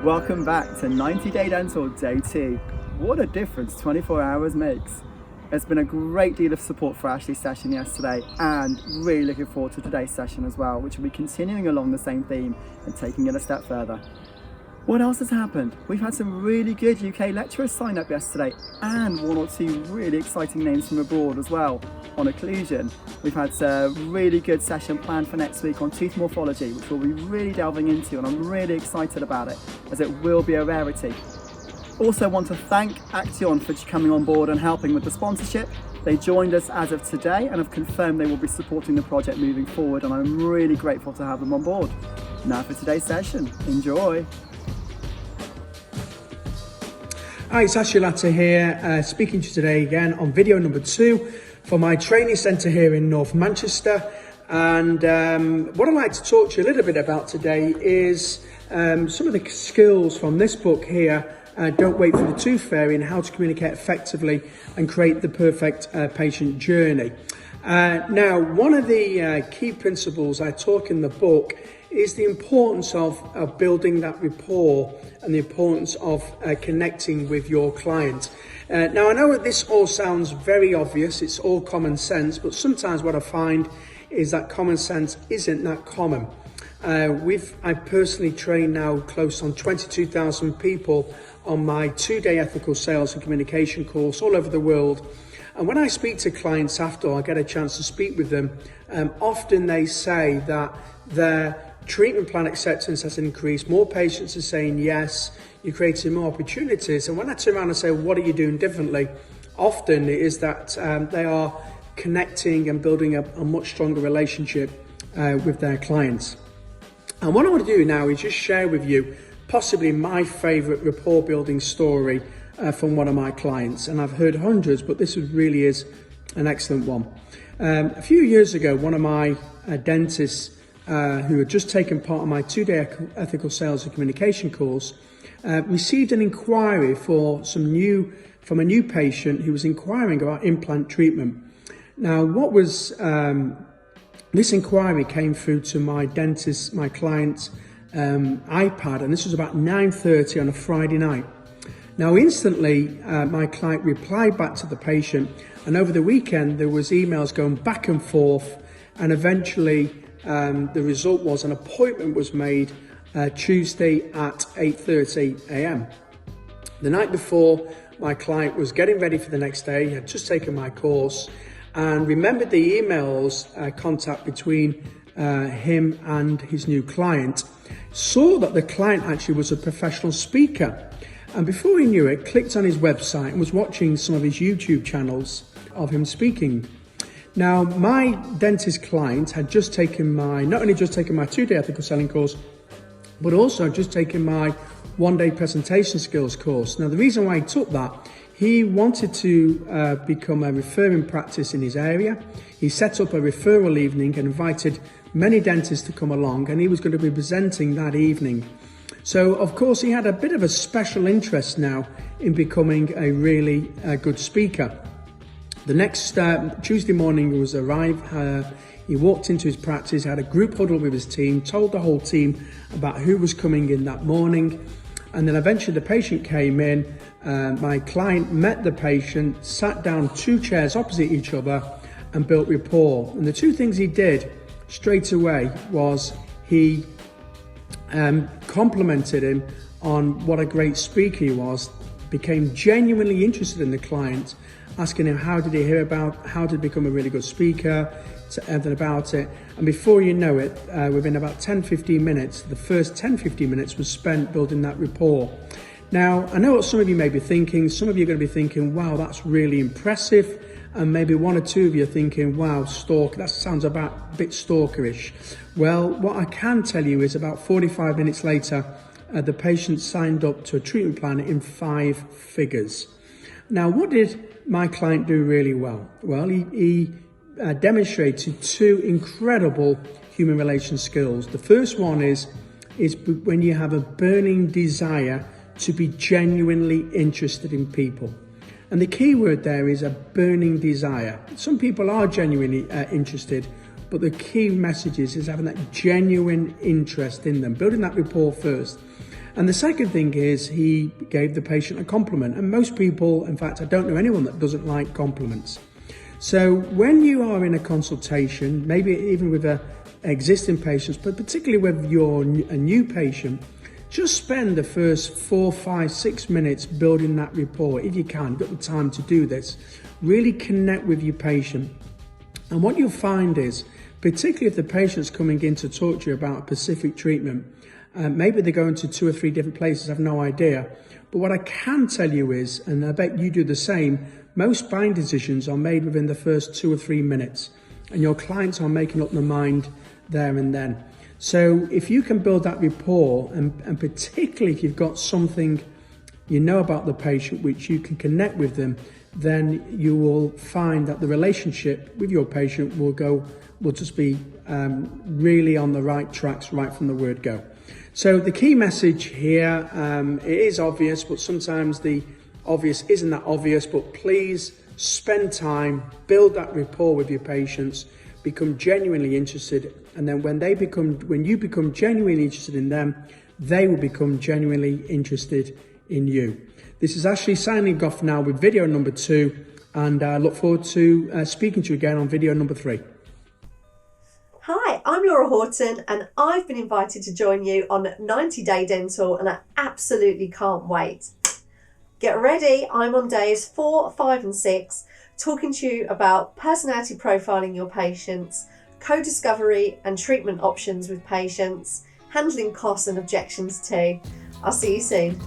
Welcome back to 90 Day Dental Day 2. What a difference 24 hours makes. There's been a great deal of support for Ashley's session yesterday, and really looking forward to today's session as well, which will be continuing along the same theme and taking it a step further. What else has happened? We've had some really good UK lecturers sign up yesterday, and one or two really exciting names from abroad as well on occlusion. We've had a really good session planned for next week on tooth morphology, which we'll be really delving into, and I'm really excited about it as it will be a rarity. Also want to thank Action for coming on board and helping with the sponsorship. They joined us as of today and have confirmed they will be supporting the project moving forward, and I'm really grateful to have them on board. Now for today's session, enjoy. Hi, it's Ashley Latta here, speaking to you today again on video number 2 for my training centre here in North Manchester. And what I'd like to talk to you a little bit about today is some of the skills from this book here, Don't Wait for the Tooth Fairy, and how to communicate effectively and create the perfect patient journey. Now, one of the key principles I talk in the book is the importance of building that rapport and the importance of connecting with your client. Now, I know that this all sounds very obvious, it's all common sense, but sometimes what I find is that common sense isn't that common. I personally train now close on 22,000 people on my 2-day ethical sales and communication course all over the world. And when I speak to clients after I get a chance to speak with them, often they say that their treatment plan acceptance has increased, more patients are saying yes, you're creating more opportunities. And when I turn around and say, what are you doing differently? Often it is that they are connecting and building a much stronger relationship with their clients. And what I want to do now is just share with you possibly my favourite rapport building story from one of my clients. And I've heard hundreds, but this really is an excellent one. A few years ago, one of my dentists who had just taken part of my 2-day ethical sales and communication course received an inquiry from a new patient who was inquiring about implant treatment. Now, this inquiry came through to my client's iPad, and this was about 9:30 on a Friday night. Now, instantly, my client replied back to the patient, and over the weekend there was emails going back and forth, and eventually the result was an appointment was made Tuesday at 8:30 a.m. The night before, my client was getting ready for the next day. He had just taken my course and remembered the emails contact between him and his new client. Saw that the client actually was a professional speaker, and before he knew it, clicked on his website and was watching some of his YouTube channels of him speaking. Now, my dentist client had not only just taken my 2-day ethical selling course, but also just taken my 1-day presentation skills course. Now, the reason why he took that, he wanted to become a referring practice in his area. He set up a referral evening and invited many dentists to come along, and he was going to be presenting that evening. So, of course, he had a bit of a special interest now in becoming a really good speaker. The next Tuesday morning he arrived. He walked into his practice, had a group huddle with his team, told the whole team about who was coming in that morning, and then eventually the patient came in. My client met the patient, sat down 2 chairs opposite each other and built rapport. And the 2 things he did straight away was he complimented him on what a great speaker he was, became genuinely interested in the client, asking him how did he become a really good speaker, everything about it. And before you know it, within about 10-15 minutes, the first 10-15 minutes was spent building that rapport. Now, I know what some of you may be thinking. Some of you are going to be thinking, wow, that's really impressive. And maybe 1 or 2 of you are thinking, wow, that sounds a bit stalkerish. Well, what I can tell you is about 45 minutes later, the patient signed up to a treatment plan in 5 figures. Now, what did my client do really well? Well, he demonstrated 2 incredible human relation skills. The first one is when you have a burning desire to be genuinely interested in people. And the key word there is a burning desire. Some people are genuinely interested, but the key message is having that genuine interest in them, building that rapport first. And the second thing is he gave the patient a compliment. And most people, in fact, I don't know anyone that doesn't like compliments. So when you are in a consultation, maybe even with existing patients, but particularly with a new patient, just spend the first 4, 5, 6 minutes building that rapport. If you can, got the time to do this. Really connect with your patient. And what you'll find is, particularly if the patient's coming in to talk to you about a specific treatment, maybe they're going to 2 or 3 different places, I have no idea. But what I can tell you is, and I bet you do the same, most buying decisions are made within the first 2 or 3 minutes, and your clients are making up their mind there and then. So if you can build that rapport, and particularly if you've got something you know about the patient which you can connect with them, then you will find that the relationship with your patient will just be really on the right tracks right from the word go. So the key message here, it is obvious, but sometimes the obvious isn't that obvious, but please spend time, build that rapport with your patients, become genuinely interested, and then when you become genuinely interested in them, they will become genuinely interested in you. This is Ashley signing off now with video number 2, and I look forward to speaking to you again on video number 3. Hi, I'm Laura Horton, and I've been invited to join you on 90 Day Dental, and I absolutely can't wait. Get ready, I'm on days 4, 5 and 6, talking to you about personality profiling your patients, co-discovery and treatment options with patients, handling costs and objections too. I'll see you soon.